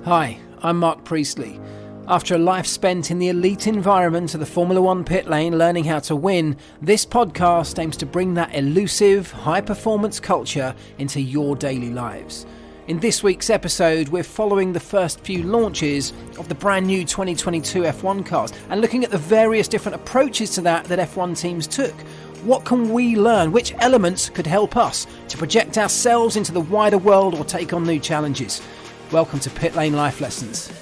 Hi, I'm Mark Priestley. After a life spent in the elite environment of the Formula One pit lane learning how to win, this podcast aims to bring that elusive, high-performance culture into your daily lives. In this week's episode, we're following the first few launches of the brand new 2022 F1 cars and looking at the various different approaches to that F1 teams took. What can we learn? Which elements could help us to project ourselves into the wider world or take on new challenges? Welcome to Pit Lane Life Lessons.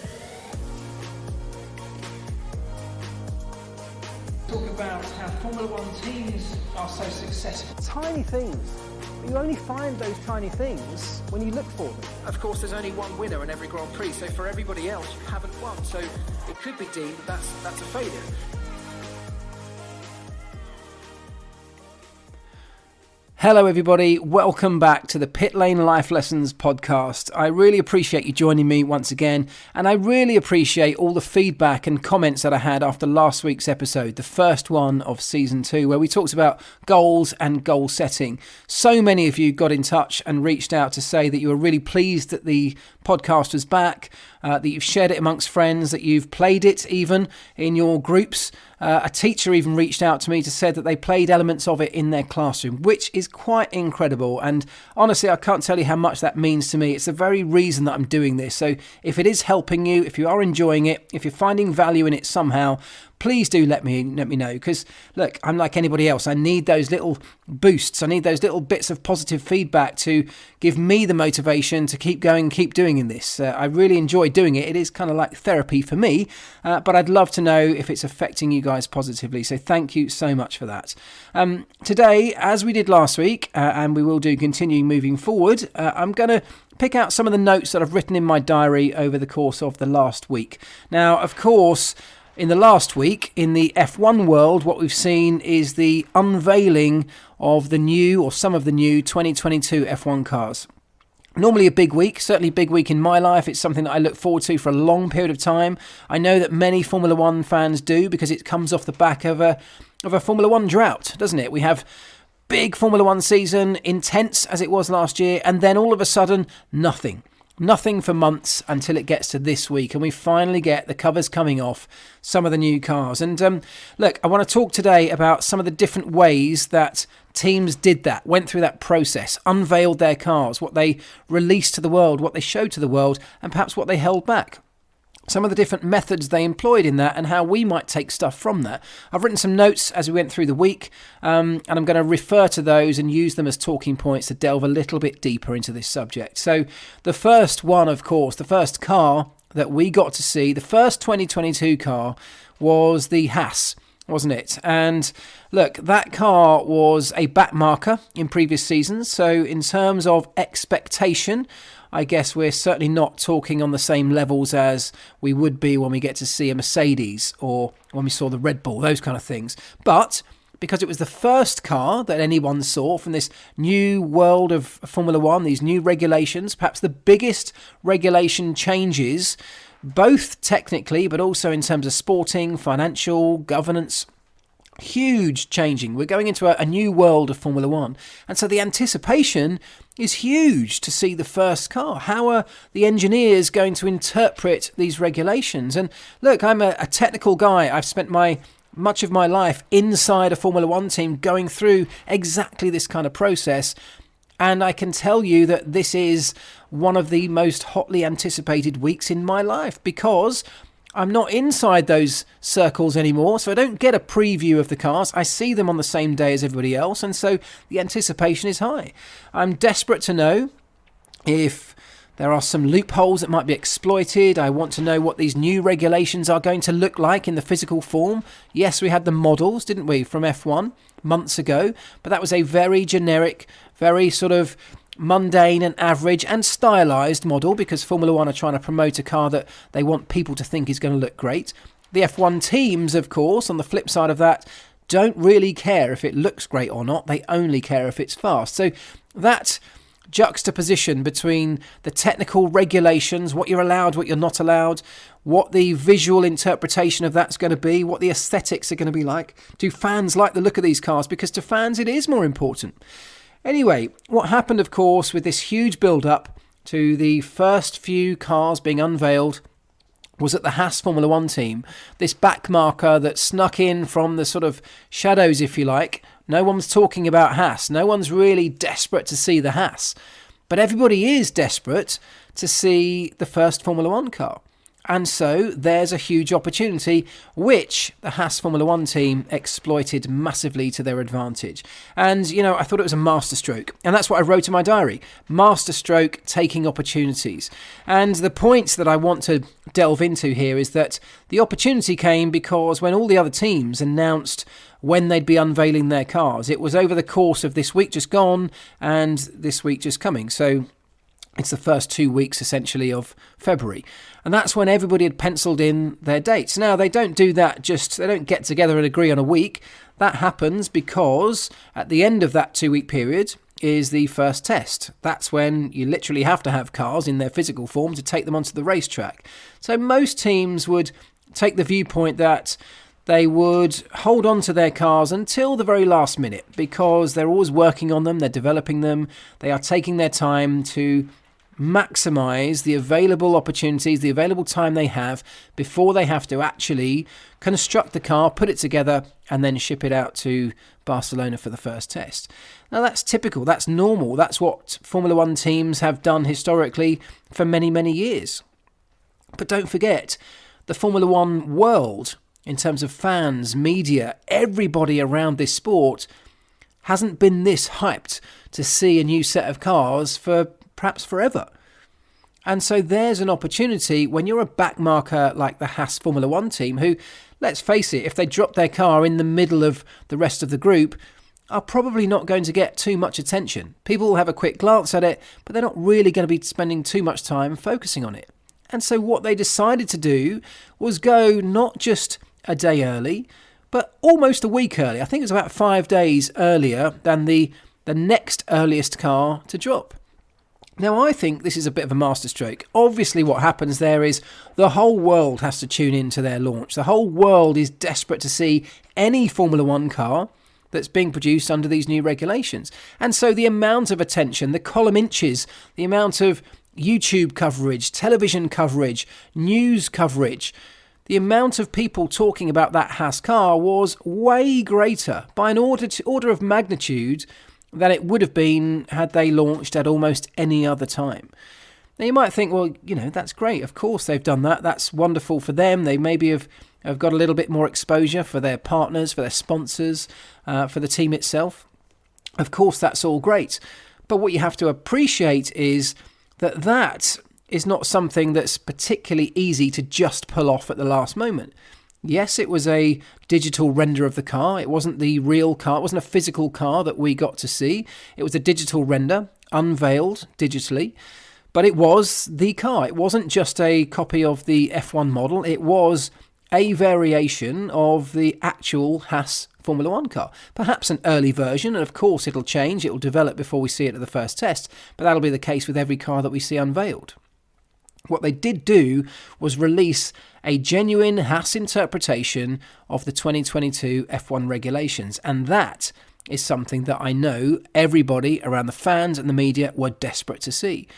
Talk about how Formula One teams are so successful. Tiny things. But you only find those tiny things when you look for them. Of course, there's only one winner in every Grand Prix, so for everybody else, you haven't won. So it could be deemed that's a failure. Hello everybody, welcome back to the Pit Lane Life Lessons podcast. I really appreciate you joining me once again, and I really appreciate all the feedback and comments that I had after last week's episode, the first one of season 2, where we talked about goals and goal setting. So many of you got in touch and reached out to say that you were really pleased that the podcast was back, that you've shared it amongst friends, that you've played it even in your groups. A teacher even reached out to me to say that they played elements of it in their classroom, which is quite incredible. And honestly, I can't tell you how much that means to me. It's the very reason that I'm doing this. So if it is helping you, if you are enjoying it, if you're finding value in it somehow, please do let me know, because look, I'm like anybody else. I need those little boosts. I need those little bits of positive feedback to give me the motivation to keep going, keep doing in this. I really enjoy doing it. It is kind of like therapy for me, but I'd love to know if it's affecting you guys positively. So thank you so much for that. Today, as we did last week, and we will do continuing moving forward, I'm going to pick out some of the notes that I've written in my diary over the course of the last week. Now, of course, in the last week, in the F1 world, what we've seen is the unveiling of the new, or some of the new, 2022 F1 cars. Normally a big week, certainly a big week in my life. It's something that I look forward to for a long period of time. I know that many Formula One fans do, because it comes off the back of a Formula One drought, doesn't it? We have big Formula One season, intense as it was last year, and then all of a sudden, nothing. Nothing for months until it gets to this week, and we finally get the covers coming off some of the new cars. And look, I want to talk today about some of the different ways that teams did that, went through that process, unveiled their cars, what they released to the world, what they showed to the world, and perhaps what they held back. Some of the different methods they employed in that and how we might take stuff from that. I've written some notes as we went through the week, and I'm going to refer to those and use them as talking points to delve a little bit deeper into this subject. So the first one, of course, the first car that we got to see, the first 2022 car, was the Haas, wasn't it? And look, that car was a backmarker in previous seasons. So in terms of expectation, I guess we're certainly not talking on the same levels as we would be when we get to see a Mercedes or when we saw the Red Bull, those kind of things. But because it was the first car that anyone saw from this new world of Formula One, these new regulations, perhaps the biggest regulation changes, both technically, but also in terms of sporting, financial, governance, huge changing. We're going into a new world of Formula One. And so the anticipation is huge to see the first car. How are the engineers going to interpret these regulations? And look, I'm a technical guy. I've spent much of my life inside a Formula One team going through exactly this kind of process. And I can tell you that this is one of the most hotly anticipated weeks in my life, because I'm not inside those circles anymore, so I don't get a preview of the cars. I see them on the same day as everybody else, and so the anticipation is high. I'm desperate to know if there are some loopholes that might be exploited. I want to know what these new regulations are going to look like in the physical form. Yes, we had the models, didn't we, from F1 months ago, but that was a very generic, very sort of mundane and average and stylised model, because Formula One are trying to promote a car that they want people to think is going to look great. The F1 teams, of course, on the flip side of that, don't really care if it looks great or not. They only care if it's fast. So that juxtaposition between the technical regulations, what you're allowed, what you're not allowed, what the visual interpretation of that's going to be, what the aesthetics are going to be like. Do fans like the look of these cars? Because to fans it is more important. Anyway, what happened, of course, with this huge build-up to the first few cars being unveiled was at the Haas Formula One team. This backmarker that snuck in from the sort of shadows, if you like. No one's talking about Haas. No one's really desperate to see the Haas. But everybody is desperate to see the first Formula One car. And so there's a huge opportunity which the Haas Formula One team exploited massively to their advantage. And, I thought it was a masterstroke. And that's what I wrote in my diary. Masterstroke, taking opportunities. And the points that I want to delve into here is that the opportunity came because when all the other teams announced when they'd be unveiling their cars, it was over the course of this week just gone and this week just coming. So it's the first 2 weeks, essentially, of February. And that's when everybody had penciled in their dates. Now, they don't do that they don't get together and agree on a week. That happens because at the end of that 2 week period is the first test. That's when you literally have to have cars in their physical form to take them onto the racetrack. So most teams would take the viewpoint that they would hold on to their cars until the very last minute because they're always working on them, they're developing them, they are taking their time to maximise the available opportunities, the available time they have before they have to actually construct the car, put it together and then ship it out to Barcelona for the first test. Now that's typical, that's normal, that's what Formula One teams have done historically for many, many years. But don't forget, the Formula One world, in terms of fans, media, everybody around this sport hasn't been this hyped to see a new set of cars for perhaps forever. And so there's an opportunity when you're a backmarker like the Haas Formula One team who, let's face it, if they drop their car in the middle of the rest of the group, are probably not going to get too much attention. People will have a quick glance at it, but they're not really going to be spending too much time focusing on it. And so what they decided to do was go not just a day early, but almost a week early. I think it was about 5 days earlier than the next earliest car to drop. Now, I think this is a bit of a masterstroke. Obviously, what happens there is the whole world has to tune in to their launch. The whole world is desperate to see any Formula One car that's being produced under these new regulations. And so the amount of attention, the column inches, the amount of YouTube coverage, television coverage, news coverage, the amount of people talking about that Haas car was way greater by an order of magnitude than it would have been had they launched at almost any other time. Now you might think, well, that's great. Of course they've done that. That's wonderful for them. They maybe have got a little bit more exposure for their partners, for their sponsors, for the team itself. Of course, that's all great. But what you have to appreciate is that is not something that's particularly easy to just pull off at the last moment. Yes, it was a digital render of the car. It wasn't the real car. It wasn't a physical car that we got to see. It was a digital render, unveiled digitally. But it was the car. It wasn't just a copy of the F1 model. It was a variation of the actual Haas Formula One car. Perhaps an early version, and of course it'll change. It'll develop before we see it at the first test. But that'll be the case with every car that we see unveiled. What they did do was release a genuine Haas interpretation of the 2022 F1 regulations. And that is something that I know everybody around the fans and the media were desperate to see.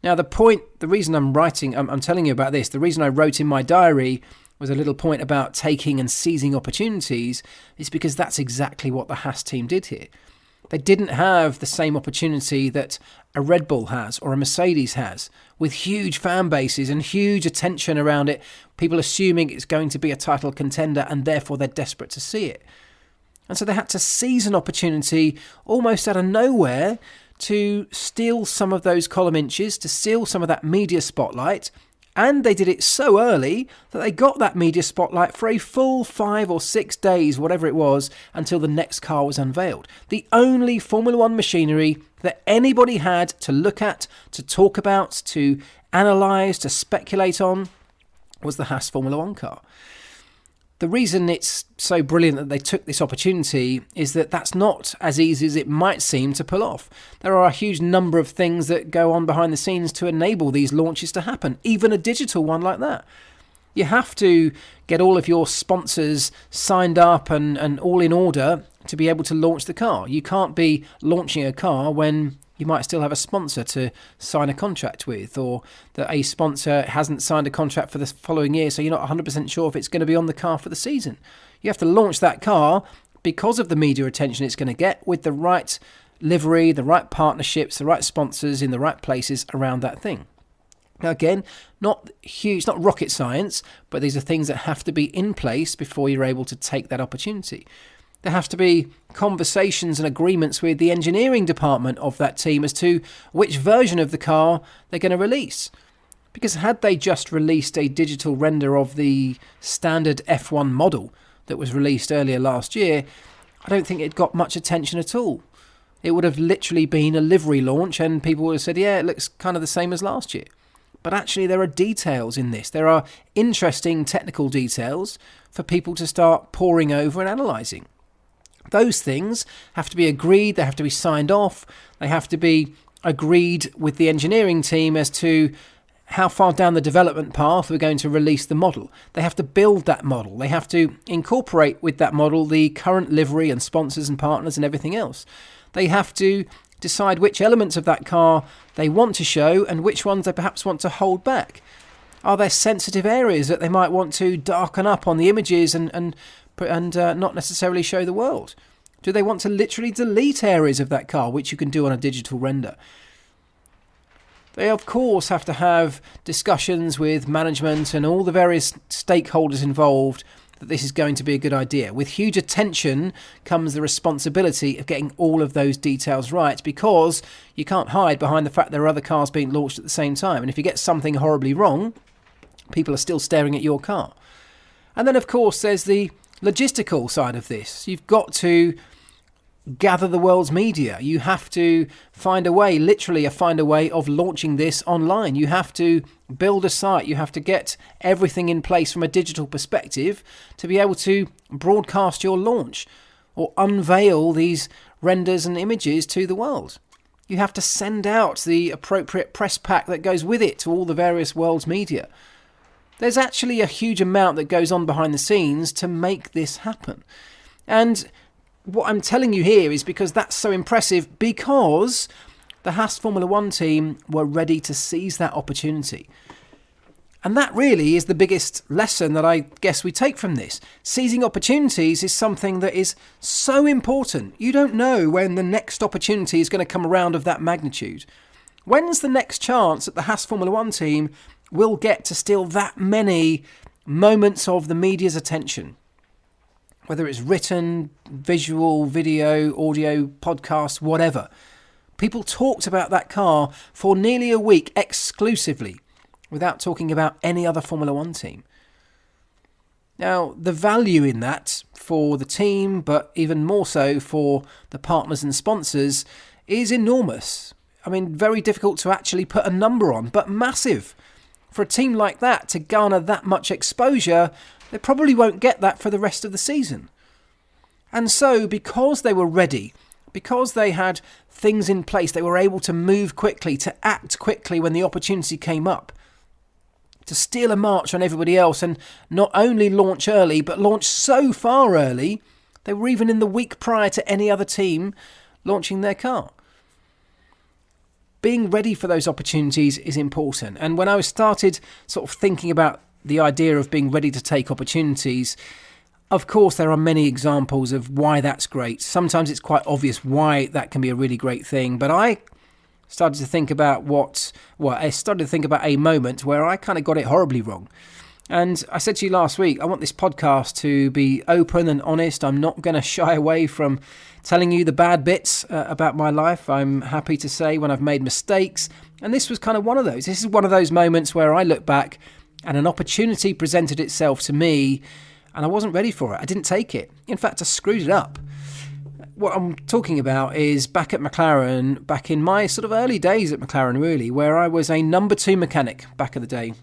Now, the reason I'm telling you about this, the reason I wrote in my diary was a little point about taking and seizing opportunities is because that's exactly what the Haas team did here. They didn't have the same opportunity that a Red Bull has or a Mercedes has, with huge fan bases and huge attention around it, people assuming it's going to be a title contender and therefore they're desperate to see it. And so they had to seize an opportunity almost out of nowhere to steal some of those column inches, to steal some of that media spotlight. And they did it so early that they got that media spotlight for a full 5 or 6 days, whatever it was, until the next car was unveiled. The only Formula One machinery that anybody had to look at, to talk about, to analyse, to speculate on was the Haas Formula One car. The reason it's so brilliant that they took this opportunity is that that's not as easy as it might seem to pull off. There are a huge number of things that go on behind the scenes to enable these launches to happen, even a digital one like that. You have to get all of your sponsors signed up and all in order to be able to launch the car. You can't be launching a car when you might still have a sponsor to sign a contract with, or that a sponsor hasn't signed a contract for the following year, so you're not 100% sure if it's going to be on the car for the season. You have to launch that car because of the media attention it's going to get, with the right livery, the right partnerships, the right sponsors in the right places around that thing. Now again, not huge, not rocket science, but these are things that have to be in place before you're able to take that opportunity. There have to be conversations and agreements with the engineering department of that team as to which version of the car they're going to release. Because had they just released a digital render of the standard F1 model that was released earlier last year, I don't think it got much attention at all. It would have literally been a livery launch and people would have said, yeah, it looks kind of the same as last year. But actually there are details in this. There are interesting technical details for people to start poring over and analysing. Those things have to be agreed, they have to be signed off, they have to be agreed with the engineering team as to how far down the development path we're going to release the model. They have to build that model. They have to incorporate with that model the current livery and sponsors and partners and everything else. They have to decide which elements of that car they want to show and which ones they perhaps want to hold back. Are there sensitive areas that they might want to darken up on the images and not necessarily show the world? Do they want to literally delete areas of that car, which you can do on a digital render? They, of course, have to have discussions with management and all the various stakeholders involved that this is going to be a good idea. With huge attention comes the responsibility of getting all of those details right, because you can't hide behind the fact there are other cars being launched at the same time. And if you get something horribly wrong, people are still staring at your car. And then, of course, there's the logistical side of this. You've got to gather the world's media. You have to find a way of launching this online. You have to build a site. You have to get everything in place from a digital perspective to be able to broadcast your launch or unveil these renders and images to the world. You have to send out the appropriate press pack that goes with it to all the various world's media. There's actually a huge amount that goes on behind the scenes to make this happen. And what I'm telling you here is because that's so impressive, because the Haas Formula One team were ready to seize that opportunity. And that really is the biggest lesson that I guess we take from this. Seizing opportunities is something that is so important. You don't know when the next opportunity is going to come around of that magnitude. When's the next chance that the Haas Formula One team will get to steal that many moments of the media's attention? Whether it's written, visual, video, audio, podcast, whatever. People talked about that car for nearly a week exclusively, without talking about any other Formula One team. Now, the value in that for the team, but even more so for the partners and sponsors, is enormous. I mean, very difficult to actually put a number on, but massive. For a team like that to garner that much exposure, they probably won't get that for the rest of the season. And so, because they were ready, because they had things in place, they were able to move quickly, to act quickly when the opportunity came up, to steal a march on everybody else and not only launch early, but launch so far early, they were even in the week prior to any other team launching their car. Being ready for those opportunities is important. And when I started sort of thinking about the idea of being ready to take opportunities, of course, there are many examples of why that's great. Sometimes it's quite obvious why that can be a really great thing. But I started to think about a moment where I kind of got it horribly wrong. And I said to you last week, I want this podcast to be open and honest. I'm not going to shy away from telling you the bad bits about my life. I'm happy to say when I've made mistakes. And this was kind of one of those. This is one of those moments where I look back and an opportunity presented itself to me and I wasn't ready for it. I didn't take it. In fact, I screwed it up. What I'm talking about is back at McLaren, back in my sort of early days at McLaren really, where I was a number 2 mechanic back in the day.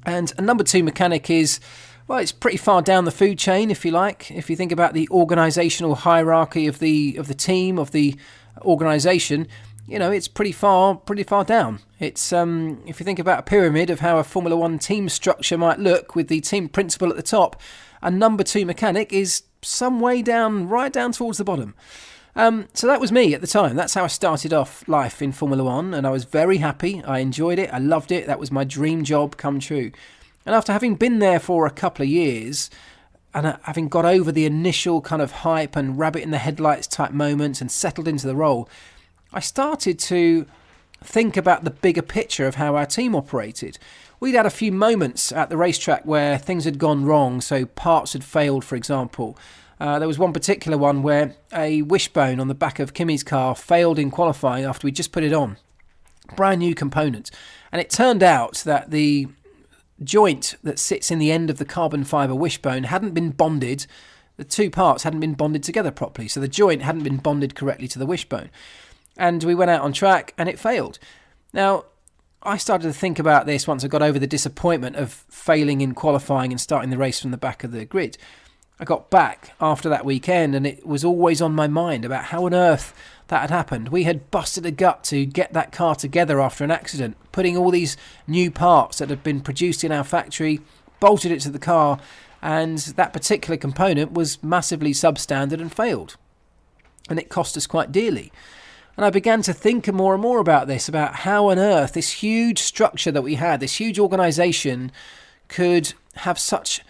And a number 2 mechanic is, well, it's pretty far down the food chain, if you like. If you think about the organisational hierarchy of the team, of the organisation, you know, it's pretty far down. It's if you think about a pyramid of how a Formula One team structure might look, with the team principal at the top, a number 2 mechanic is some way down, right down towards the bottom. So that was me at the time. That's how I started off life in Formula One, and I was very happy. I enjoyed it. I loved it. That was my dream job come true. And after having been there for a couple of years, and having got over the initial kind of hype and rabbit in the headlights type moments and settled into the role, I started to think about the bigger picture of how our team operated. We'd had a few moments at the racetrack where things had gone wrong, so parts had failed, for example. There was one particular one where a wishbone on the back of Kimi's car failed in qualifying after we just put it on. Brand new component. And it turned out that the joint that sits in the end of the carbon fibre wishbone hadn't been bonded. The two parts hadn't been bonded together properly, so the joint hadn't been bonded correctly to the wishbone. And we went out on track and it failed. Now, I started to think about this once I got over the disappointment of failing in qualifying and starting the race from the back of the grid. I got back after that weekend and it was always on my mind about how on earth that had happened. We had busted a gut to get that car together after an accident, putting all these new parts that had been produced in our factory, bolted it to the car, and that particular component was massively substandard and failed. And it cost us quite dearly. And I began to think more and more about this, about how on earth this huge structure that we had, this huge organisation, could have such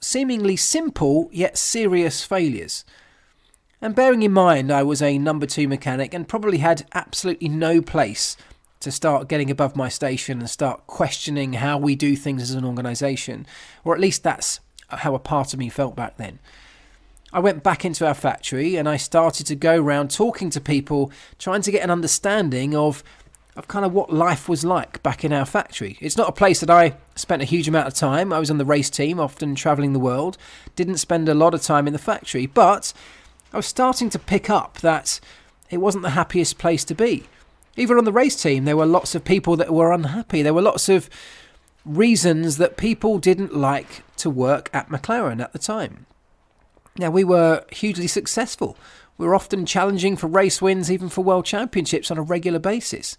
seemingly simple yet serious failures. And bearing in mind I was a number 2 mechanic and probably had absolutely no place to start getting above my station and start questioning how we do things as an organisation, or at least that's how a part of me felt back then. I went back into our factory and I started to go around talking to people, trying to get an understanding of kind of what life was like back in our factory. It's not a place that I spent a huge amount of time. I was on the race team, often travelling the world, didn't spend a lot of time in the factory, but I was starting to pick up that it wasn't the happiest place to be. Even on the race team, there were lots of people that were unhappy. There were lots of reasons that people didn't like to work at McLaren at the time. Now, we were hugely successful. We were often challenging for race wins, even for world championships on a regular basis.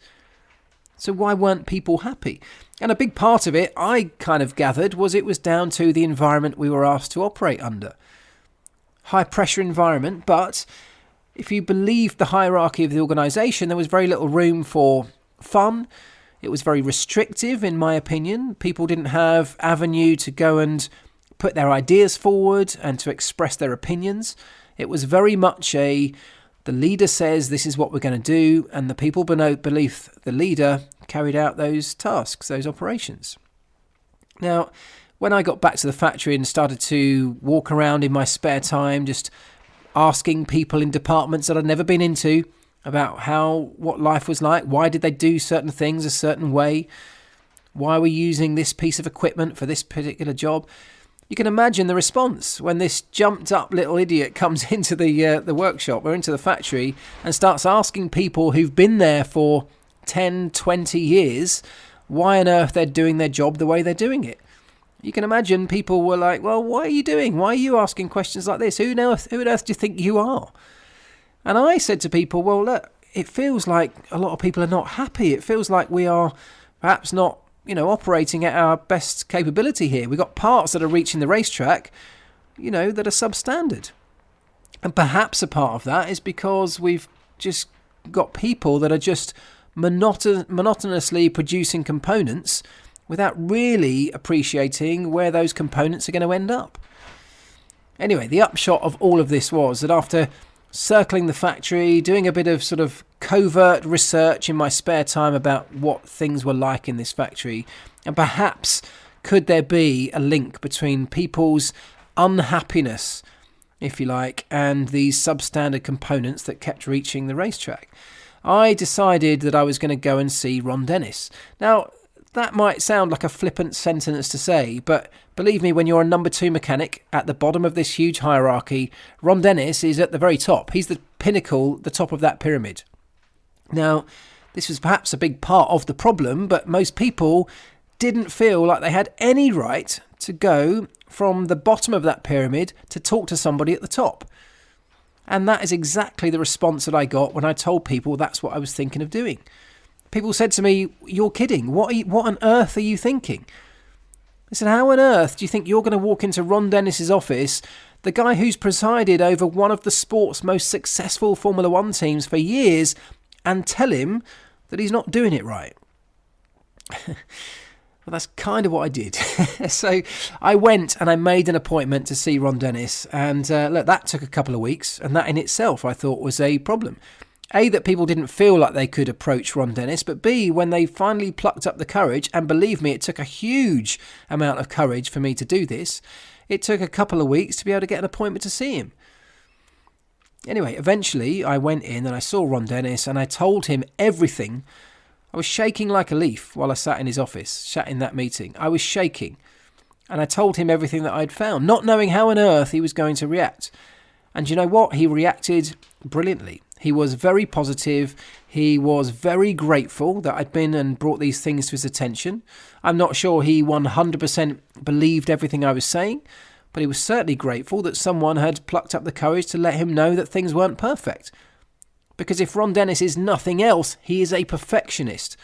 So why weren't people happy? And a big part of it, I kind of gathered, was it was down to the environment we were asked to operate under. High pressure environment, but if you believed the hierarchy of the organisation, there was very little room for fun. It was very restrictive, in my opinion. People didn't have avenue to go and put their ideas forward and to express their opinions. It was very much the leader says this is what we're going to do, and the people beneath the leader carried out those tasks, those operations. Now, when I got back to the factory and started to walk around in my spare time, just asking people in departments that I'd never been into about what life was like, why did they do certain things a certain way, why were we using this piece of equipment for this particular job, you can imagine the response when this jumped up little idiot comes into the workshop or into the factory and starts asking people who've been there for 10, 20 years why on earth they're doing their job the way they're doing it. You can imagine people were like, well, what are you doing? Why are you asking questions like this? Who on earth do you think you are? And I said to people, well, look, it feels like a lot of people are not happy. It feels like we are perhaps not operating at our best capability here. We've got parts that are reaching the racetrack, that are substandard. And perhaps a part of that is because we've just got people that are just monotonously producing components without really appreciating where those components are going to end up. Anyway, the upshot of all of this was that after circling the factory, doing a bit of sort of covert research in my spare time about what things were like in this factory, and perhaps could there be a link between people's unhappiness, if you like, and these substandard components that kept reaching the racetrack, I decided that I was going to go and see Ron Dennis. Now, that might sound like a flippant sentence to say, but believe me, when you're a number 2 mechanic at the bottom of this huge hierarchy, Ron Dennis is at the very top. He's the pinnacle, the top of that pyramid. Now, this was perhaps a big part of the problem, but most people didn't feel like they had any right to go from the bottom of that pyramid to talk to somebody at the top. And that is exactly the response that I got when I told people that's what I was thinking of doing. People said to me, you're kidding. What on earth are you thinking? I said, how on earth do you think you're going to walk into Ron Dennis's office, the guy who's presided over one of the sport's most successful Formula One teams for years, and tell him that he's not doing it right. Well, that's kind of what I did. So I went and I made an appointment to see Ron Dennis. And look, that took a couple of weeks. And that in itself, I thought, was a problem. A, that people didn't feel like they could approach Ron Dennis. But B, when they finally plucked up the courage, and believe me, it took a huge amount of courage for me to do this. It took a couple of weeks to be able to get an appointment to see him. Anyway, eventually I went in and I saw Ron Dennis and I told him everything. I was shaking like a leaf while I sat in his office, sat in that meeting. I was shaking. And I told him everything that I'd found, not knowing how on earth he was going to react. And you know what? He reacted brilliantly. He was very positive. He was very grateful that I'd been and brought these things to his attention. I'm not sure he 100% believed everything I was saying, but he was certainly grateful that someone had plucked up the courage to let him know that things weren't perfect. Because if Ron Dennis is nothing else, he is a perfectionist.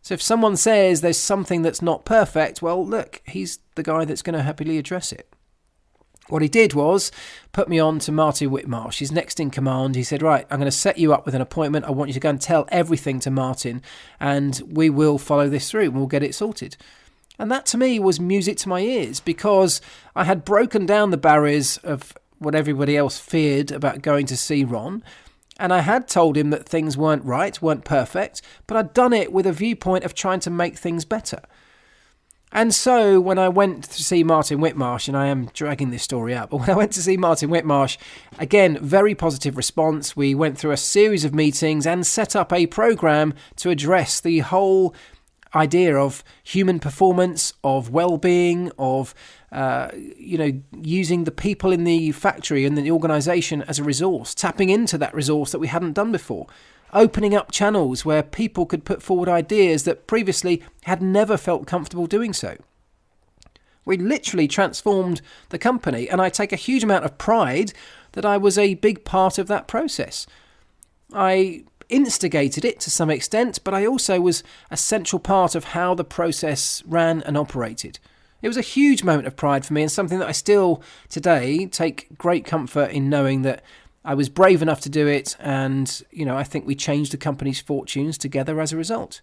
So if someone says there's something that's not perfect, well, look, he's the guy that's going to happily address it. What he did was put me on to Martin Whitmarsh. He's next in command. He said, right, I'm going to set you up with an appointment. I want you to go and tell everything to Martin, and we will follow this through and we'll get it sorted. And that to me was music to my ears, because I had broken down the barriers of what everybody else feared about going to see Ron. And I had told him that things weren't right, weren't perfect, but I'd done it with a viewpoint of trying to make things better. And so when I went to see Martin Whitmarsh, and I am dragging this story out, but when I went to see Martin Whitmarsh, again, very positive response. We went through a series of meetings and set up a program to address the whole idea of human performance, of well-being, of using the people in the factory and the organisation as a resource, tapping into that resource that we hadn't done before, opening up channels where people could put forward ideas that previously had never felt comfortable doing so. We literally transformed the company, and I take a huge amount of pride that I was a big part of that process. I instigated it to some extent, but I also was a central part of how the process ran and operated. It was a huge moment of pride for me, and something that I still today take great comfort in knowing that I was brave enough to do it, and I think we changed the company's fortunes together as a result.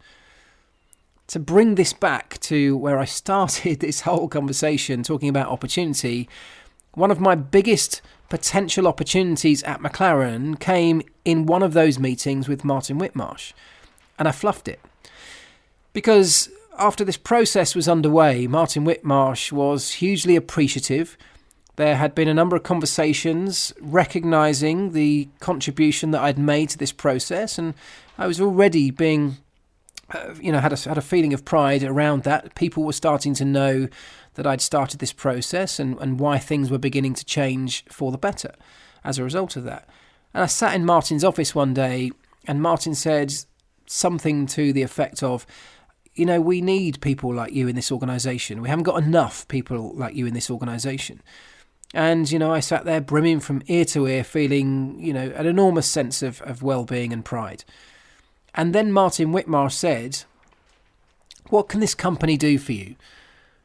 To bring this back to where I started this whole conversation talking about opportunity, one of my biggest potential opportunities at McLaren came in one of those meetings with Martin Whitmarsh, and I fluffed it. Because after this process was underway, Martin Whitmarsh was hugely appreciative. There had been a number of conversations recognising the contribution that I'd made to this process, and I was already being, had a feeling of pride around that. People were starting to know that I'd started this process and why things were beginning to change for the better as a result of that. And I sat in Martin's office one day, and Martin said something to the effect of, we need people like you in this organisation. We haven't got enough people like you in this organisation. And, I sat there brimming from ear to ear, feeling, an enormous sense of well-being and pride. And then Martin Whitmarsh said, what can this company do for you?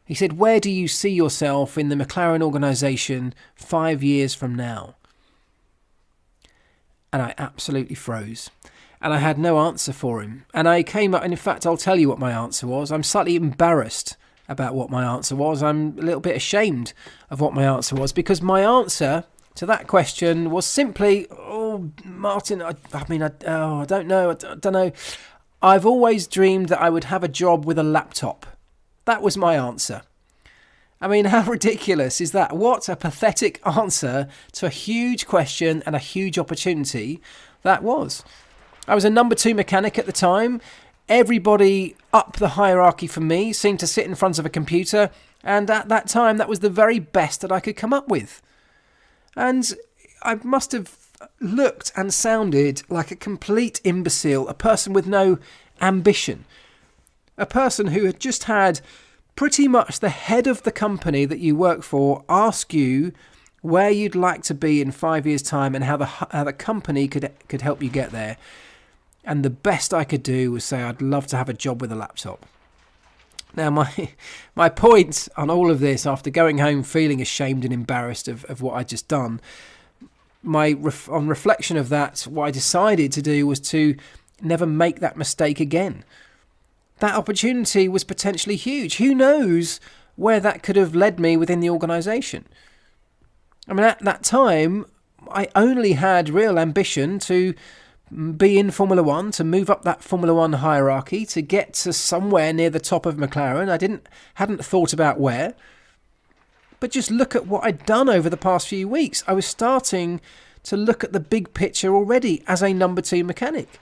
He said, where do you see yourself in the McLaren organisation 5 years from now? And I absolutely froze. And I had no answer for him. And I came up, and in fact, I'll tell you what my answer was. I'm slightly embarrassed about what my answer was. I'm a little bit ashamed of what my answer was, because my answer to that question was simply, Martin, I don't know. I've always dreamed that I would have a job with a laptop. That was my answer. I mean, how ridiculous is that? What a pathetic answer to a huge question and a huge opportunity that was. I was a number 2 mechanic at the time. Everybody up the hierarchy from me seemed to sit in front of a computer, and at that time that was the very best that I could come up with. And I must have looked and sounded like a complete imbecile, a person with no ambition, a person who had just had pretty much the head of the company that you work for ask you where you'd like to be in 5 years' time and how the company could help you get there. And the best I could do was say I'd love to have a job with a laptop. Now, my point on all of this, after going home feeling ashamed and embarrassed of what I'd just done, on reflection of that, what I decided to do was to never make that mistake again. That opportunity was potentially huge. Who knows where that could have led me within the organisation? I mean, at that time, I only had real ambition to be in Formula One, to move up that Formula One hierarchy, to get to somewhere near the top of McLaren. I hadn't thought about where. But just look at what I'd done over the past few weeks. I was starting to look at the big picture already as a number 2 mechanic.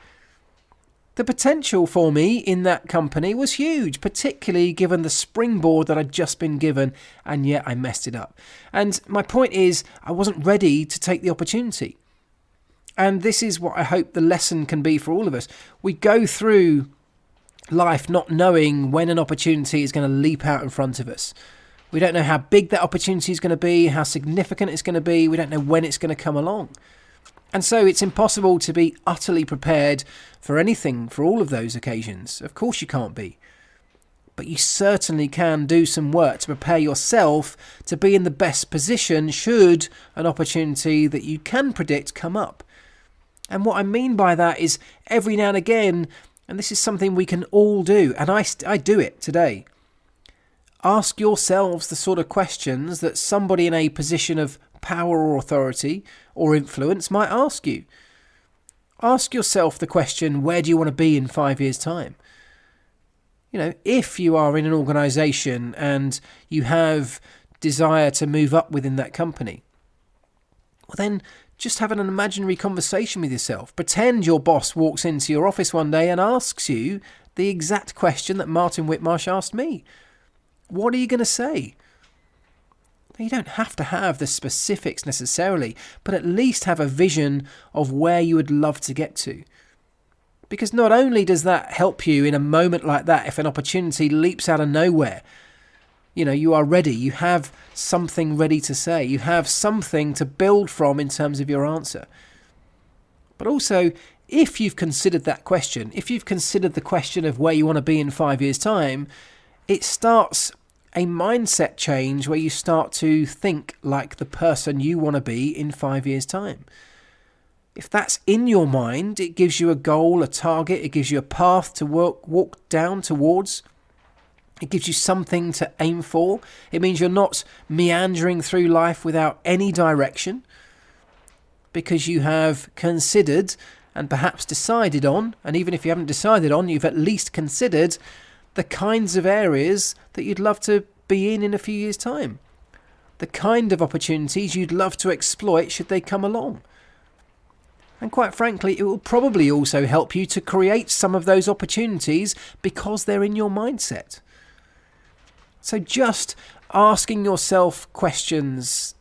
The potential for me in that company was huge, particularly given the springboard that I'd just been given, and yet I messed it up. And my point is, I wasn't ready to take the opportunity. And this is what I hope the lesson can be for all of us. We go through life not knowing when an opportunity is going to leap out in front of us. We don't know how big that opportunity is going to be, how significant it's going to be. We don't know when it's going to come along. And so it's impossible to be utterly prepared for anything for all of those occasions. Of course you can't be. But you certainly can do some work to prepare yourself to be in the best position should an opportunity that you can predict come up. And what I mean by that is every now and again, and this is something we can all do, and I do it today. Ask yourselves the sort of questions that somebody in a position of power or authority or influence might ask you. Ask yourself the question, where do you want to be in 5 years' time? You know, if you are in an organisation and you have desire to move up within that company, well then just have an imaginary conversation with yourself. Pretend your boss walks into your office one day and asks you the exact question that Martin Whitmarsh asked me. What are you going to say? You don't have to have the specifics necessarily, but at least have a vision of where you would love to get to. Because not only does that help you in a moment like that, if an opportunity leaps out of nowhere, you are ready, you have something ready to say, you have something to build from in terms of your answer. But also, if you've considered that question, if you've considered the question of where you want to be in 5 years' time, it starts a mindset change where you start to think like the person you want to be in 5 years' time. If that's in your mind, it gives you a goal, a target, it gives you a path to walk down towards. It gives you something to aim for. It means you're not meandering through life without any direction, because you have considered and perhaps decided on, and even if you haven't decided on, you've at least considered the kinds of areas that you'd love to be in a few years' time. The kind of opportunities you'd love to exploit should they come along. And quite frankly, it will probably also help you to create some of those opportunities because they're in your mindset. So just asking yourself questions,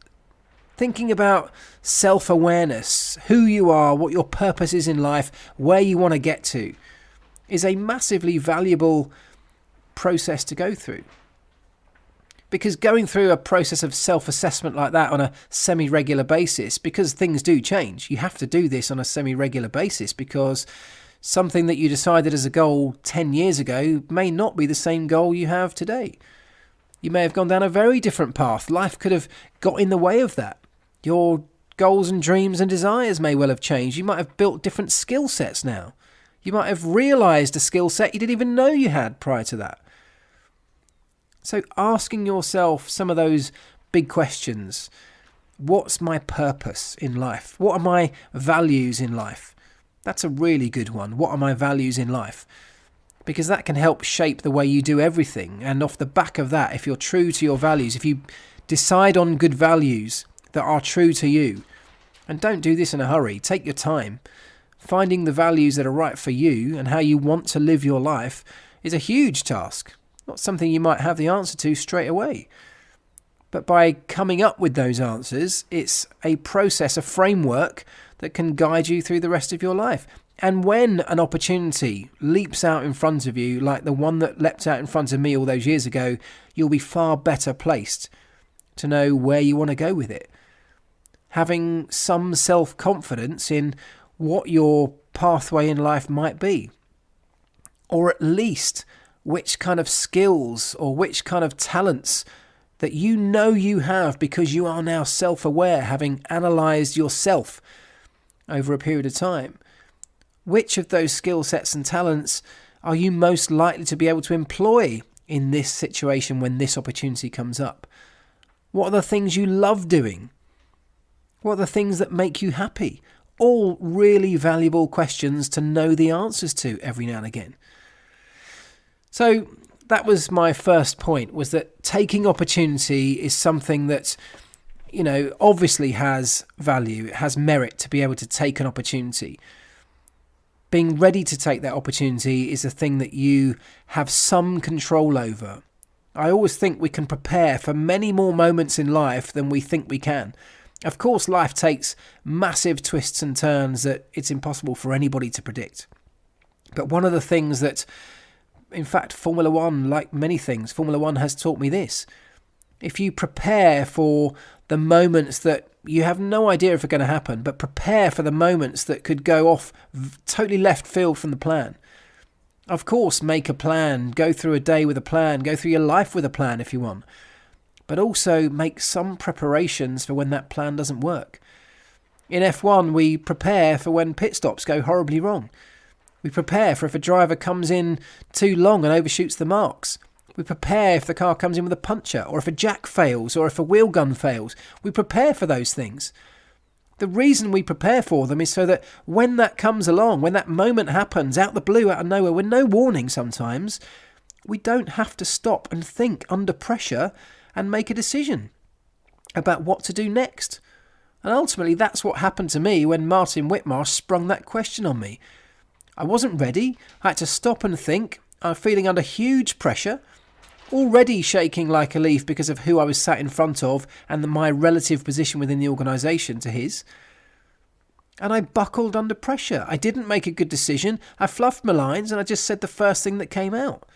thinking about self-awareness, who you are, what your purpose is in life, where you want to get to, is a massively valuable process to go through. Because going through a process of self-assessment like that on a semi-regular basis, because things do change, you have to do this on a semi-regular basis, because something that you decided as a goal 10 years ago may not be the same goal you have today. You may have gone down a very different path. Life could have got in the way of that. Your goals and dreams and desires may well have changed. You might have built different skill sets now. You might have realised a skill set you didn't even know you had prior to that. So asking yourself some of those big questions. What's my purpose in life? What are my values in life? That's a really good one. What are my values in life? Because that can help shape the way you do everything. And off the back of that, if you're true to your values, if you decide on good values that are true to you, and don't do this in a hurry, take your time. Finding the values that are right for you and how you want to live your life is a huge task. Not something you might have the answer to straight away. But by coming up with those answers, it's a process, a framework that can guide you through the rest of your life. And when an opportunity leaps out in front of you, like the one that leapt out in front of me all those years ago, you'll be far better placed to know where you want to go with it. Having some self-confidence in what your pathway in life might be. Or at least which kind of skills or which kind of talents that you know you have because you are now self-aware, having analysed yourself over a period of time. Which of those skill sets and talents are you most likely to be able to employ in this situation when this opportunity comes up? What are the things you love doing? What are the things that make you happy? All really valuable questions to know the answers to every now and again. So that was my first point, was that taking opportunity is something that, obviously has value. It has merit to be able to take an opportunity. Being ready to take that opportunity is a thing that you have some control over. I always think we can prepare for many more moments in life than we think we can. Of course, life takes massive twists and turns that it's impossible for anybody to predict. But one of the things that, in fact, Formula One, like many things, Formula One has taught me this. If you prepare for the moments that you have no idea if are going to happen, but prepare for the moments that could go off totally left field from the plan. Of course, make a plan, go through a day with a plan, go through your life with a plan if you want. But also make some preparations for when that plan doesn't work. In F1, we prepare for when pit stops go horribly wrong. We prepare for if a driver comes in too long and overshoots the marks. We prepare if the car comes in with a puncture, or if a jack fails, or if a wheel gun fails. We prepare for those things. The reason we prepare for them is so that when that comes along, when that moment happens, out the blue, out of nowhere, with no warning sometimes, we don't have to stop and think under pressure and make a decision about what to do next. And ultimately, that's what happened to me when Martin Whitmarsh sprung that question on me. I wasn't ready. I had to stop and think. I was feeling under huge pressure, already shaking like a leaf because of who I was sat in front of and my relative position within the organisation to his. And I buckled under pressure. I didn't make a good decision. I fluffed my lines and I just said the first thing that came out.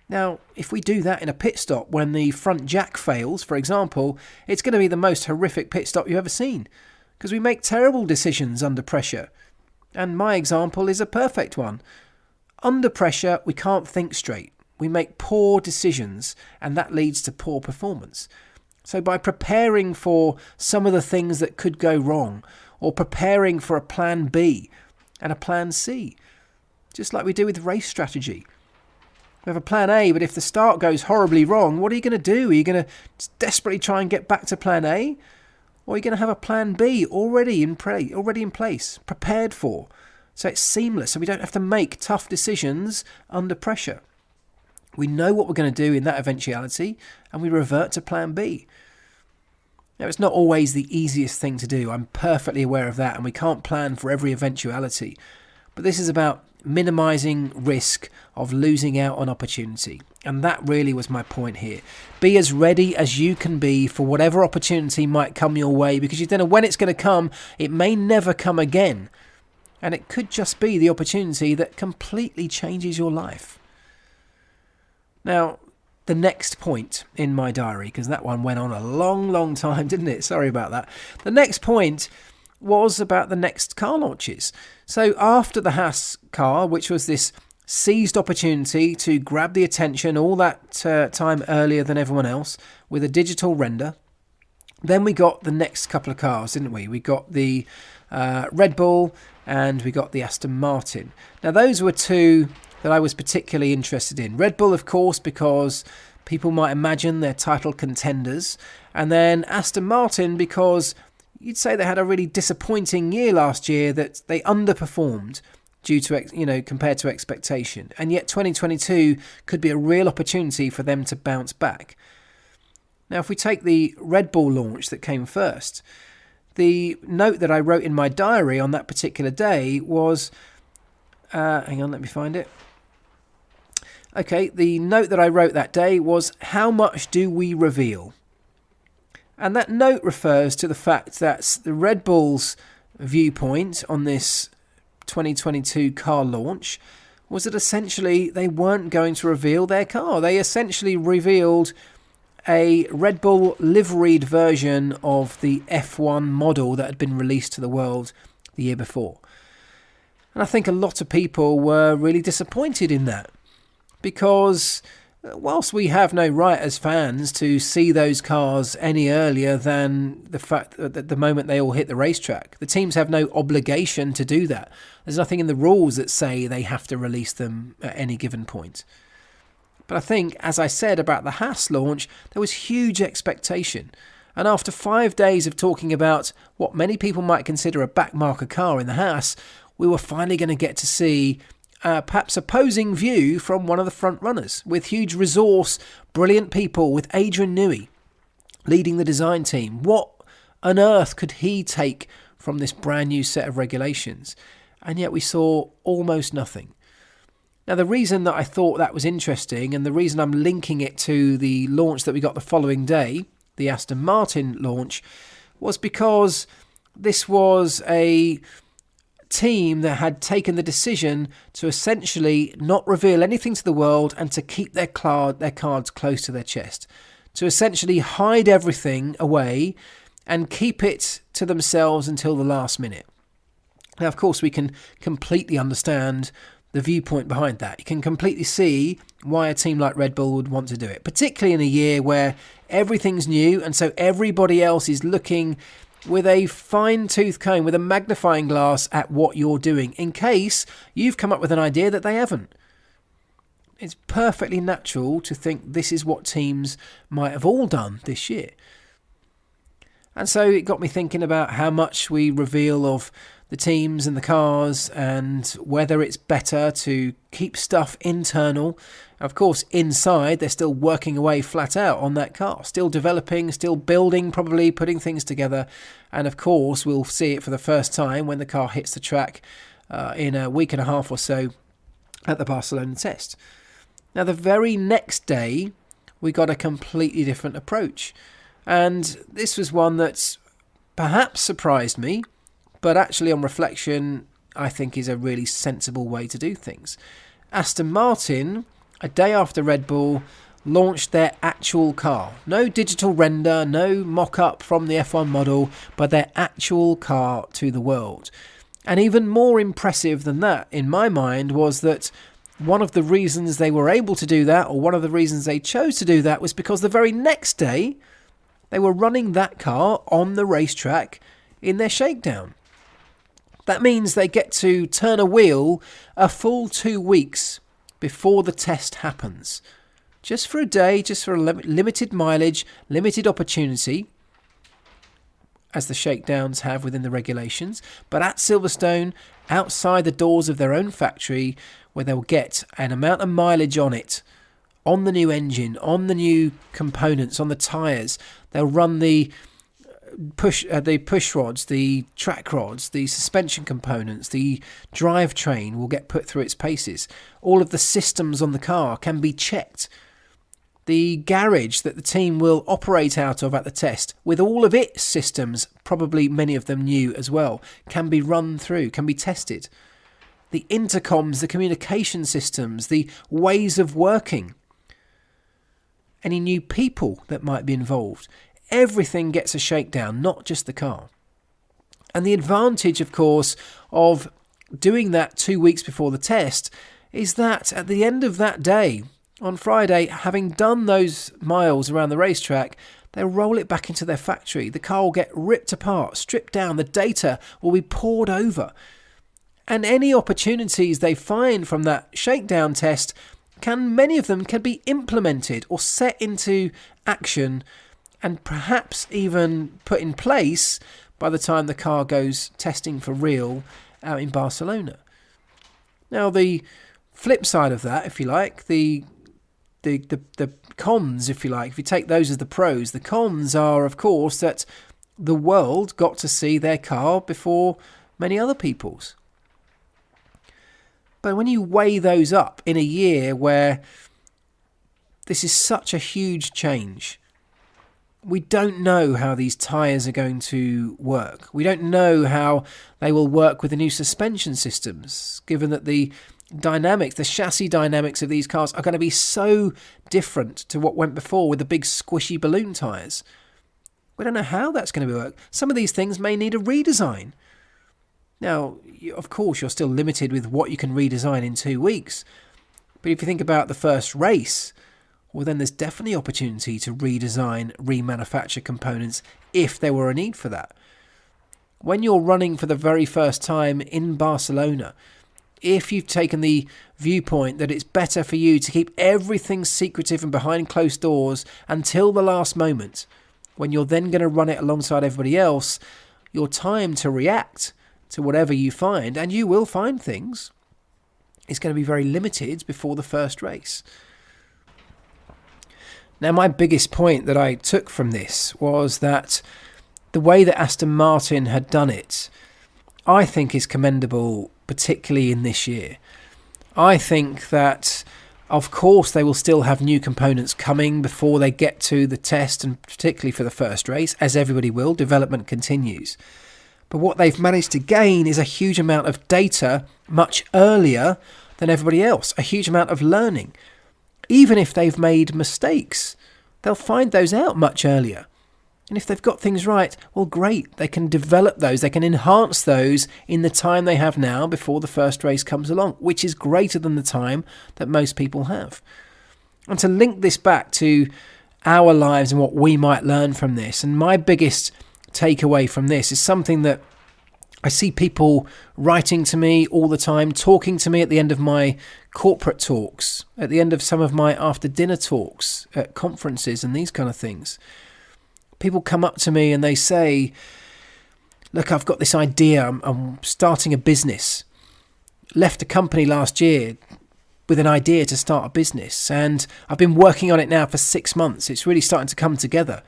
Now, if we do that in a pit stop when the front jack fails, for example, it's going to be the most horrific pit stop you've ever seen, because we make terrible decisions under pressure. And my example is a perfect one. Under pressure, we can't think straight. We make poor decisions, and that leads to poor performance. So by preparing for some of the things that could go wrong, or preparing for a plan B and a plan C, just like we do with race strategy. We have a plan A, but if the start goes horribly wrong, what are you going to do? Are you going to desperately try and get back to plan A? Or are you going to have a plan B already in place, prepared for? So it's seamless, so we don't have to make tough decisions under pressure. We know what we're going to do in that eventuality, and we revert to plan B. Now, it's not always the easiest thing to do. I'm perfectly aware of that, and we can't plan for every eventuality. But this is about minimising risk of losing out on opportunity. And that really was my point here. Be as ready as you can be for whatever opportunity might come your way, because you don't know when it's going to come. It may never come again. And it could just be the opportunity that completely changes your life. Now, the next point in my diary, because that one went on a long, long time, didn't it? Sorry about that. The next point was about the next car launches. So after the Haas car, which was this seized opportunity to grab the attention all that time earlier than everyone else with a digital render, then we got the next couple of cars, didn't we? We got the Red Bull and we got the Aston Martin. Now, those were two that I was particularly interested in. Red Bull, of course, because people might imagine they're title contenders. And then Aston Martin, because you'd say they had a really disappointing year last year, that they underperformed due to, compared to expectation. And yet 2022 could be a real opportunity for them to bounce back. Now, if we take the Red Bull launch that came first, the note that I wrote in my diary on that particular day was, hang on, let me find it. Okay, the note that I wrote that day was, how much do we reveal? And that note refers to the fact that the Red Bull's viewpoint on this 2022 car launch was that essentially they weren't going to reveal their car. They essentially revealed a Red Bull liveried version of the F1 model that had been released to the world the year before. And I think a lot of people were really disappointed in that. because whilst we have no right as fans to see those cars any earlier than the fact that the moment they all hit the racetrack, the teams have no obligation to do that. There's nothing in the rules that say they have to release them at any given point. But I think, as I said about the Haas launch, there was huge expectation. And after 5 days of talking about what many people might consider a backmarker car in the Haas, we were finally going to get to see perhaps opposing view from one of the front runners, with huge resource, brilliant people, with Adrian Newey leading the design team. What on earth could he take from this brand new set of regulations? And yet we saw almost nothing. Now, the reason that I thought that was interesting, and the reason I'm linking it to the launch that we got the following day, the Aston Martin launch, was because this was a team that had taken the decision to essentially not reveal anything to the world and to keep their cards close to their chest, to essentially hide everything away and keep it to themselves until the last minute. Now, of course, we can completely understand the viewpoint behind that. You can completely see why a team like Red Bull would want to do it, particularly in a year where everything's new and so everybody else is looking with a fine-tooth comb, with a magnifying glass at what you're doing, in case you've come up with an idea that they haven't. It's perfectly natural to think this is what teams might have all done this year. And so it got me thinking about how much we reveal of the teams and the cars, and whether it's better to keep stuff internal. Of course, inside, they're still working away flat out on that car, still developing, still building, probably putting things together. And of course, we'll see it for the first time when the car hits the track in a week and a half or so at the Barcelona test. Now, the very next day, we got a completely different approach. And this was one that's perhaps surprised me, but actually on reflection, I think is a really sensible way to do things. Aston Martin, a day after Red Bull, launched their actual car. No digital render, no mock-up from the F1 model, but their actual car to the world. And even more impressive than that, in my mind, was that one of the reasons they were able to do that, or one of the reasons they chose to do that, was because the very next day, they were running that car on the racetrack in their shakedown. That means they get to turn a wheel a full 2 weeks before the test happens. Just for a day, just for a limited mileage, limited opportunity, as the shakedowns have within the regulations. But at Silverstone, outside the doors of their own factory, where they'll get an amount of mileage on it, on the new engine, on the new components, on the tyres. They'll run the push rods, the track rods, the suspension components, the drivetrain will get put through its paces. All of the systems on the car can be checked. The garage that the team will operate out of at the test, with all of its systems, probably many of them new as well, can be run through, can be tested. The intercoms, the communication systems, the ways of working, any new people that might be involved. Everything gets a shakedown, not just the car. And the advantage, of course, of doing that 2 weeks before the test is that at the end of that day, on Friday, having done those miles around the racetrack, they'll roll it back into their factory. The car will get ripped apart, stripped down. The data will be poured over. And any opportunities they find from that shakedown test, many of them can be implemented or set into action, and perhaps even put in place by the time the car goes testing for real out in Barcelona. Now, the flip side of that, if you like, the cons, if you like, if you take those as the pros, the cons are, of course, that the world got to see their car before many other people's. But when you weigh those up in a year where this is such a huge change, we don't know how these tyres are going to work. We don't know how they will work with the new suspension systems, given that the dynamics, the chassis dynamics of these cars are going to be so different to what went before with the big squishy balloon tyres. We don't know how that's going to work. Some of these things may need a redesign. Now, of course, you're still limited with what you can redesign in 2 weeks, But if you think about the first race, well, then there's definitely opportunity to redesign, remanufacture components if there were a need for that. When you're running for the very first time in Barcelona, if you've taken the viewpoint that it's better for you to keep everything secretive and behind closed doors until the last moment, when you're then going to run it alongside everybody else, your time to react to whatever you find, and you will find things, is going to be very limited before the first race. Now, my biggest point that I took from this was that the way that Aston Martin had done it, I think is commendable, particularly in this year. I think that, of course, they will still have new components coming before they get to the test, and particularly for the first race, as everybody will, development continues. But what they've managed to gain is a huge amount of data much earlier than everybody else, a huge amount of learning. Even if they've made mistakes, they'll find those out much earlier. And if they've got things right, well, great. They can develop those. They can enhance those in the time they have now before the first race comes along, which is greater than the time that most people have. And to link this back to our lives and what we might learn from this, and my biggest takeaway from this is something that I see people writing to me all the time, talking to me at the end of my corporate talks, at the end of some of my after dinner talks at conferences and these kind of things. People come up to me and they say, look, I've got this idea. I'm starting a business. Left a company last year with an idea to start a business, and I've been working on it now for 6 months. It's really starting to come together.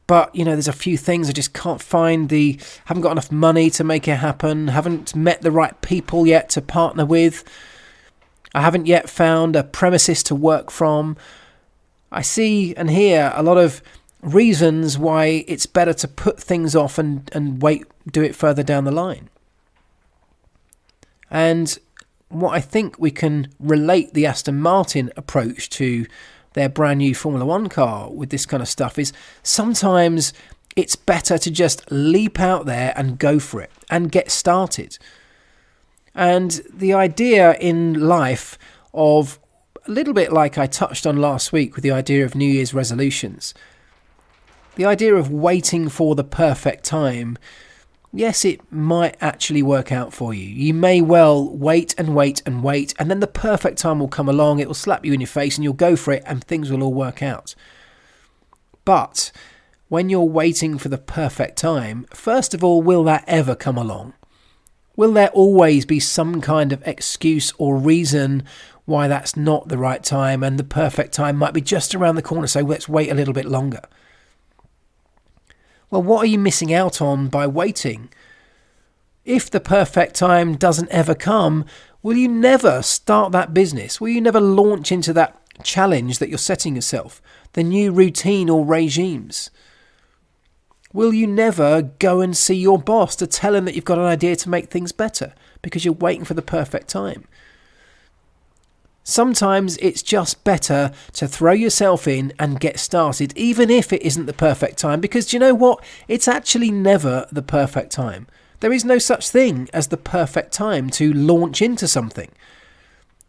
But, there's a few things I just can't find haven't got enough money to make it happen, haven't met the right people yet to partner with. I haven't yet found a premises to work from. I see and hear a lot of reasons why it's better to put things off and wait, do it further down the line. And what I think we can relate the Aston Martin approach to their brand new Formula One car with this kind of stuff is sometimes it's better to just leap out there and go for it and get started. And the idea in life of, a little bit like I touched on last week with the idea of New Year's resolutions, the idea of waiting for the perfect time, yes, it might actually work out for you. You may well wait and wait and wait, and then the perfect time will come along, it will slap you in your face and you'll go for it and things will all work out. But when you're waiting for the perfect time, first of all, will that ever come along? Will there always be some kind of excuse or reason why that's not the right time and the perfect time might be just around the corner, so let's wait a little bit longer? Well, what are you missing out on by waiting? If the perfect time doesn't ever come, will you never start that business? Will you never launch into that challenge that you're setting yourself, the new routine or regimes? Will you never go and see your boss to tell him that you've got an idea to make things better because you're waiting for the perfect time? Sometimes it's just better to throw yourself in and get started, even if it isn't the perfect time, because do you know what? It's actually never the perfect time. There is no such thing as the perfect time to launch into something.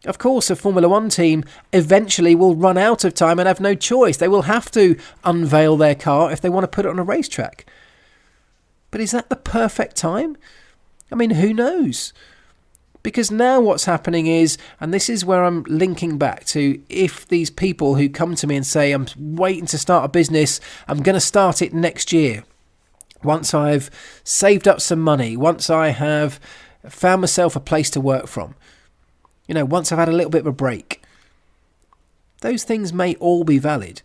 Of course, a Formula One team eventually will run out of time and have no choice. They will have to unveil their car if they want to put it on a racetrack. But is that the perfect time? I mean, who knows? Because now what's happening is, and this is where I'm linking back to, if these people who come to me and say, I'm waiting to start a business, I'm going to start it next year, once I've saved up some money, once I have found myself a place to work from, once I've had a little bit of a break, those things may all be valid.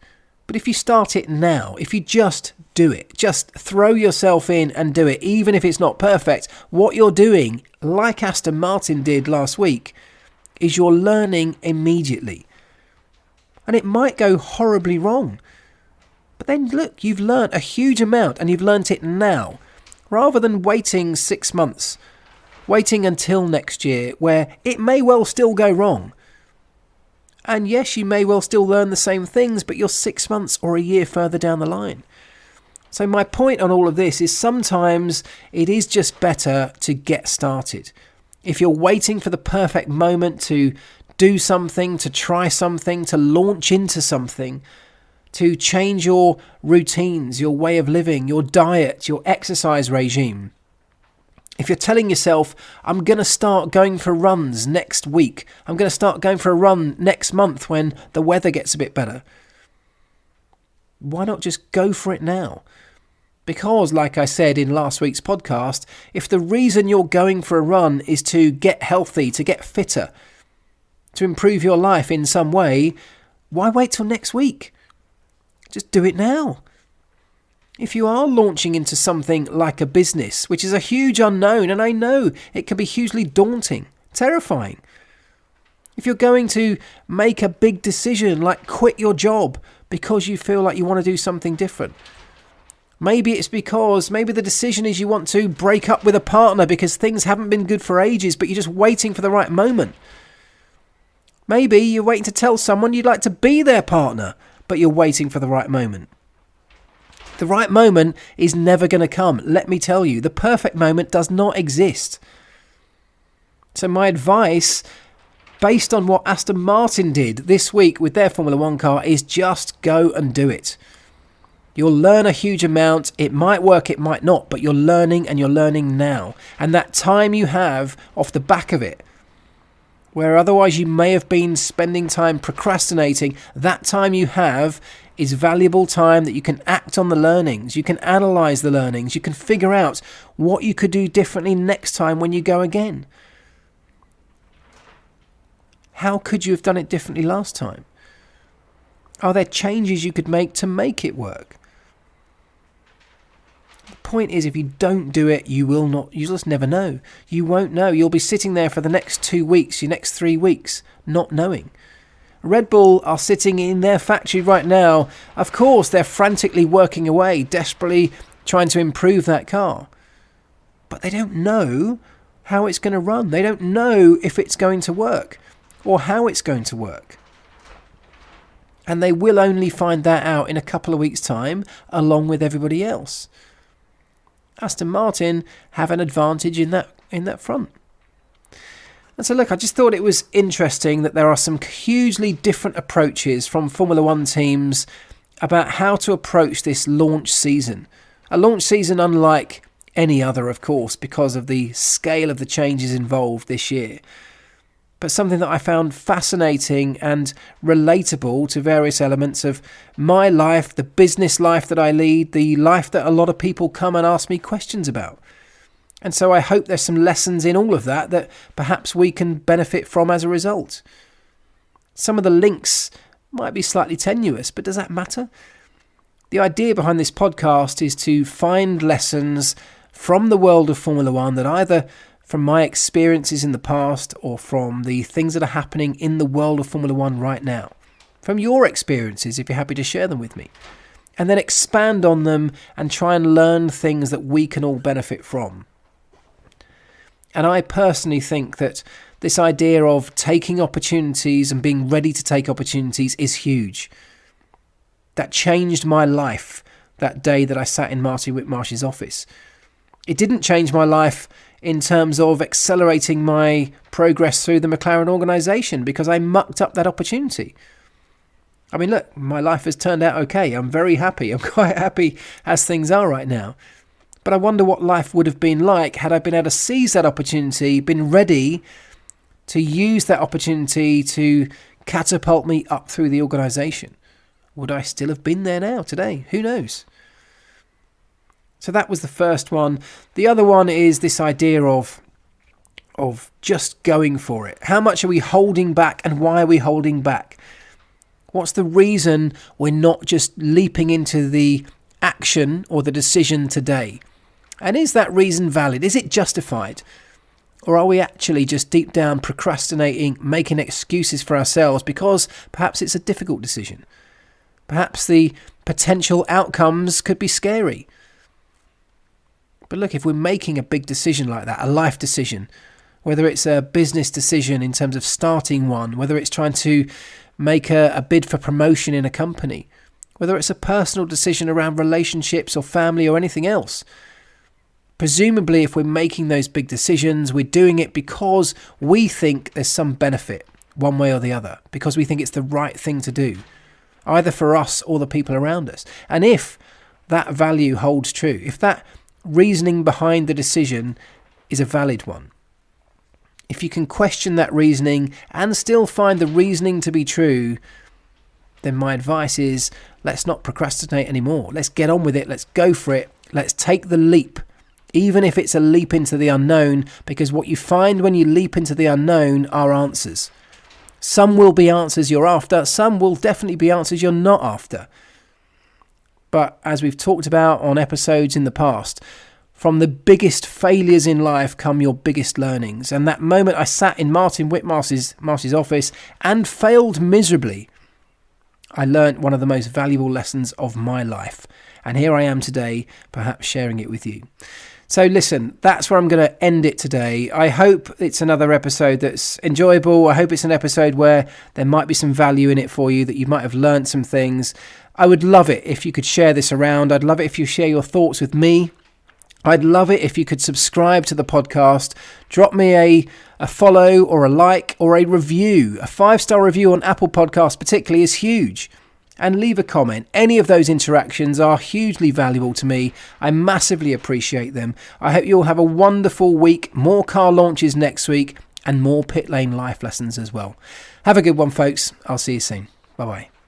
But if you start it now, if you just do it, just throw yourself in and do it, even if it's not perfect, what you're doing, like Aston Martin did last week, is you're learning immediately. And it might go horribly wrong. But then look, you've learned a huge amount and you've learnt it now, rather than waiting 6 months, waiting until next year where it may well still go wrong. And yes, you may well still learn the same things, but you're 6 months or a year further down the line. So my point on all of this is sometimes it is just better to get started. If you're waiting for the perfect moment to do something, to try something, to launch into something, to change your routines, your way of living, your diet, your exercise regime. If you're telling yourself, I'm going to start going for runs next week, I'm going to start going for a run next month when the weather gets a bit better, why not just go for it now? Because, like I said in last week's podcast, if the reason you're going for a run is to get healthy, to get fitter, to improve your life in some way, why wait till next week? Just do it now. If you are launching into something like a business, which is a huge unknown, and I know it can be hugely daunting, terrifying. If you're going to make a big decision like quit your job because you feel like you want to do something different. Maybe it's because maybe the decision is you want to break up with a partner because things haven't been good for ages, but you're just waiting for the right moment. Maybe you're waiting to tell someone you'd like to be their partner, but you're waiting for the right moment. The right moment is never going to come. Let me tell you, the perfect moment does not exist. So my advice, based on what Aston Martin did this week with their Formula One car, is just go and do it. You'll learn a huge amount. It might work, it might not, but you're learning and you're learning now. And that time you have off the back of it, where otherwise you may have been spending time procrastinating, that time you have is valuable time that you can act on the learnings, you can analyse the learnings, you can figure out what you could do differently next time when you go again. How could you have done it differently last time? Are there changes you could make to make it work? The point is, if you don't do it, you just never know. You won't know. You'll be sitting there for the next 2 weeks, your next 3 weeks, not knowing. Red Bull are sitting in their factory right now. Of course, they're frantically working away, desperately trying to improve that car. But they don't know how it's going to run. They don't know if it's going to work or how it's going to work. And they will only find that out in a couple of weeks' time, along with everybody else. Aston Martin have an advantage in that front. And so look, I just thought it was interesting that there are some hugely different approaches from Formula One teams about how to approach this launch season. A launch season unlike any other, of course, because of the scale of the changes involved this year. But something that I found fascinating and relatable to various elements of my life, the business life that I lead, the life that a lot of people come and ask me questions about. And so I hope there's some lessons in all of that perhaps we can benefit from as a result. Some of the links might be slightly tenuous, but does that matter? The idea behind this podcast is to find lessons from the world of Formula One that either from my experiences in the past or from the things that are happening in the world of Formula One right now. From your experiences, if you're happy to share them with me. And then expand on them and try and learn things that we can all benefit from. And I personally think that this idea of taking opportunities and being ready to take opportunities is huge. That changed my life that day that I sat in Marty Whitmarsh's office. It didn't change my life in terms of accelerating my progress through the McLaren organisation because I mucked up that opportunity. I mean, look, my life has turned out okay. I'm very happy. I'm quite happy as things are right now. But I wonder what life would have been like had I been able to seize that opportunity, been ready to use that opportunity to catapult me up through the organisation. Would I still have been there now today? Who knows? So that was the first one. The other one is this idea of just going for it. How much are we holding back and why are we holding back? What's the reason we're not just leaping into the action or the decision today? And is that reason valid? Is it justified? Or are we actually just deep down procrastinating, making excuses for ourselves because perhaps it's a difficult decision? Perhaps the potential outcomes could be scary. But look, if we're making a big decision like that, a life decision, whether it's a business decision in terms of starting one, whether it's trying to make a bid for promotion in a company, whether it's a personal decision around relationships or family or anything else, presumably if we're making those big decisions, we're doing it because we think there's some benefit. one way or the other because we think it's the right thing to do, either for us or the people around us. And if that value holds true, if that reasoning behind the decision is a valid one, if you can question that reasoning and still find the reasoning to be true, then my advice is, let's not procrastinate anymore. Let's get on with it. Let's go for it. Let's take the leap, even if it's a leap into the unknown, because what you find when you leap into the unknown are answers. Some will be answers you're after. Some will definitely be answers you're not after. But as we've talked about on episodes in the past, from the biggest failures in life come your biggest learnings. And that moment I sat in Martin Whitmarsh's office and failed miserably, I learnt one of the most valuable lessons of my life. And here I am today, perhaps sharing it with you. So listen, that's where I'm going to end it today. I hope it's another episode that's enjoyable. I hope it's an episode where there might be some value in it for you, that you might have learnt some things. I would love it if you could share this around. I'd love it if you share your thoughts with me. I'd love it if you could subscribe to the podcast, drop me a follow or a like or a review. A 5-star review on Apple Podcasts particularly is huge. And leave a comment. Any of those interactions are hugely valuable to me. I massively appreciate them. I hope you all have a wonderful week. More car launches next week and more pit lane life lessons as well. Have a good one, folks. I'll see you soon. Bye-bye.